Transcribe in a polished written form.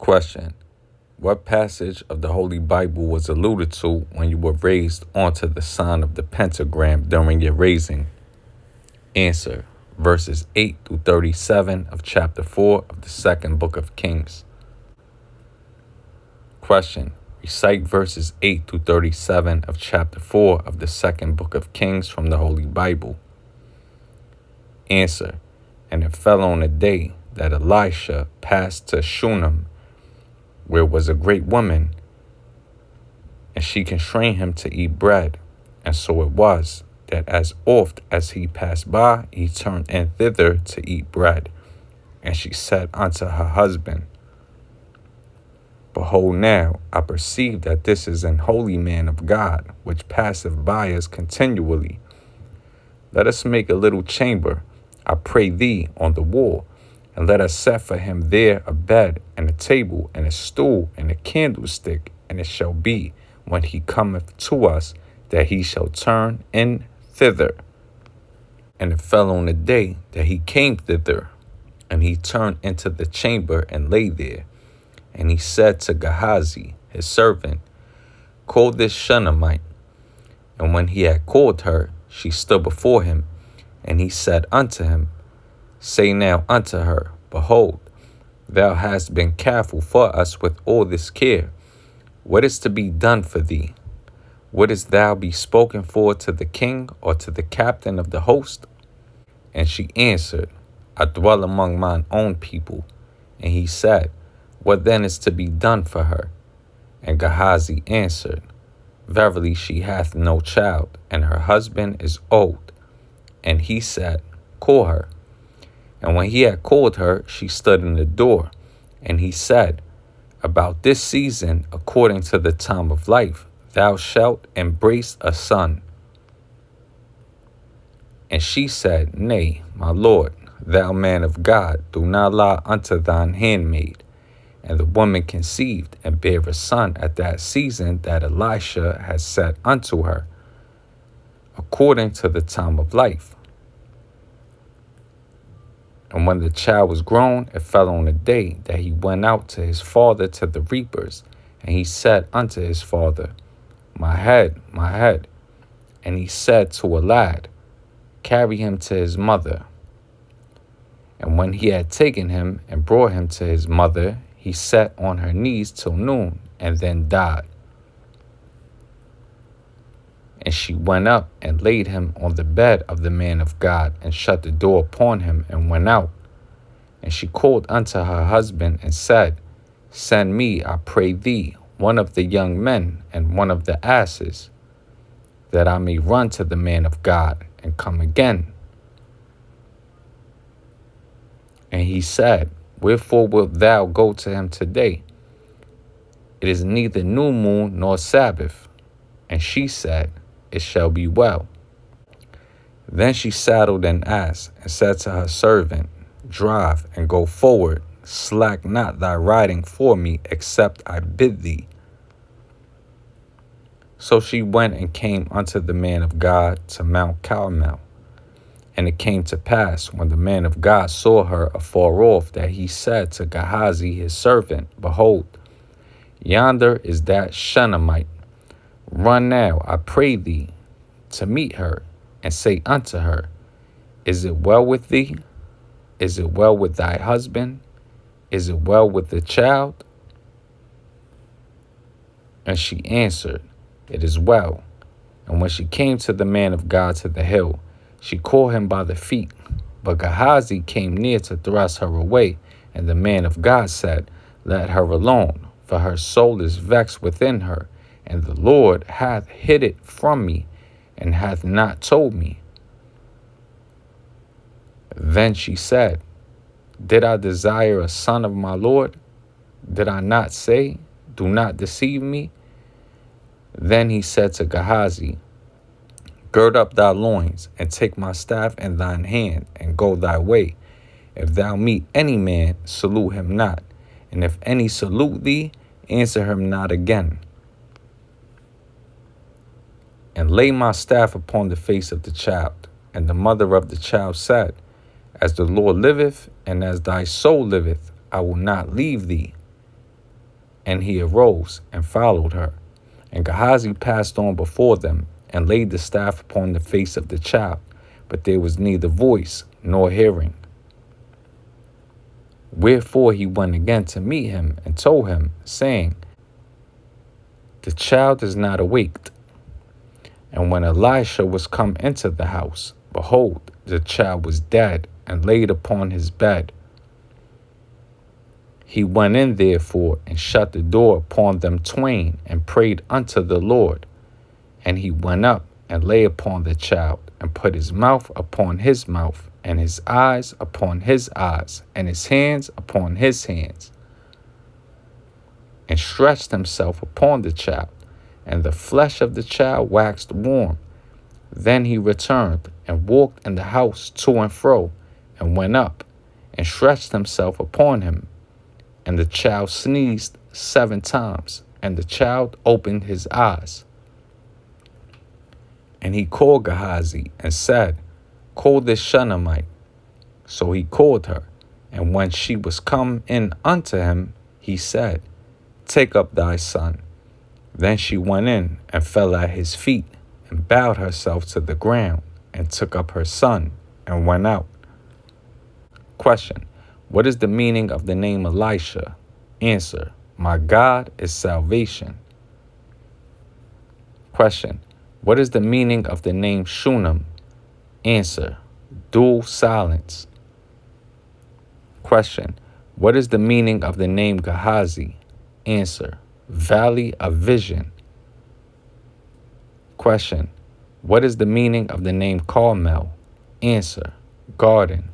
Question: what passage of the Holy Bible was alluded to when you were raised onto the sign of the pentagram during your raising? Answer: verses 8 through 37 of chapter 4 of the second book of Kings. Question: recite verses 8 through 37 of chapter 4 of the second book of Kings from the Holy Bible. Answer: and it fell on a day that Elisha passed to Shunem, where was a great woman, and she constrained him to eat bread. And so it was, that as oft as he passed by, he turned in thither to eat bread. And she said unto her husband, Behold, now I perceive that this is an holy man of God, which passeth by us continually. Let us make a little chamber, I pray thee, on the wall, and let us set for him there a bed, and a table, and a stool, and a candlestick. And it shall be, when he cometh to us, that he shall turn in thither. And it fell on the day that he came thither, and he turned into the chamber and lay there. And he said to Gehazi, his servant, Call this Shunammite. And when he had called her, she stood before him. And he said unto him, Say now unto her, Behold, thou hast been careful for us with all this care. What is to be done for thee? Wouldest thou be spoken for to the king or to the captain of the host? And she answered, I dwell among mine own people. And he said, What then is to be done for her? And Gehazi answered, Verily she hath no child, and her husband is old. And he said, Call her. And when he had called her, she stood in the door. And he said, About this season, according to the time of life, thou shalt embrace a son. And she said, Nay, my lord, thou man of God, do not lie unto thine handmaid. And the woman conceived and bare a son at that season that Elisha had said unto her, according to the time of life. And when the child was grown, it fell on a day that he went out to his father to the reapers. And he said unto his father, My head, my head. And he said to a lad, Carry him to his mother. And when he had taken him and brought him to his mother, he sat on her knees till noon, and then died. And she went up and laid him on the bed of the man of God, and shut the door upon him, and went out. And she called unto her husband, and said, Send me, I pray thee, one of the young men, and one of the asses, that I may run to the man of God, and come again. And he said, Wherefore wilt thou go to him today? It is neither new moon nor Sabbath. And she said, It shall be well. Then she saddled an ass, and said to her servant, Drive, and go forward. Slack not thy riding for me, except I bid thee. So she went and came unto the man of God to Mount Carmel. And it came to pass, when the man of God saw her afar off, that he said to Gehazi his servant, Behold, yonder is that Shunammite. Run now, I pray thee, to meet her, and say unto her, Is it well with thee? Is it well with thy husband? Is it well with the child? And she answered, It is well. And when she came to the man of God to the hill, she caught him by the feet. But Gehazi came near to thrust her away. And the man of God said, Let her alone, for her soul is vexed within her. And the Lord hath hid it from me, and hath not told me. Then she said, Did I desire a son of my Lord? Did I not say, Do not deceive me? Then he said to Gehazi, Gird up thy loins, and take my staff in thine hand, and go thy way. If thou meet any man, salute him not. And if any salute thee, answer him not again. And lay my staff upon the face of the child. And the mother of the child said, As the Lord liveth, and as thy soul liveth, I will not leave thee. And he arose and followed her. And Gehazi passed on before them, and laid the staff upon the face of the child, but there was neither voice nor hearing. Wherefore he went again to meet him, and told him, saying, The child is not awaked. And when Elisha was come into the house, behold, the child was dead, and laid upon his bed. He went in therefore, and shut the door upon them twain, and prayed unto the Lord. And he went up, and lay upon the child, and put his mouth upon his mouth, and his eyes upon his eyes, and his hands upon his hands, and stretched himself upon the child, and the flesh of the child waxed warm. Then he returned, and walked in the house to and fro, and went up, and stretched himself upon him. And the child sneezed 7 times, and the child opened his eyes. And he called Gehazi, and said, Call this Shunammite. So he called her, and when she was come in unto him, he said, Take up thy son. Then she went in, and fell at his feet, and bowed herself to the ground, and took up her son, and went out. Question: What is the meaning of the name Elisha? Answer: My God is salvation. Question: What is the meaning of the name Shunem? Answer: Dual silence. Question: What is the meaning of the name Gehazi? Answer: Valley of vision. Question: What is the meaning of the name Carmel? Answer: Garden.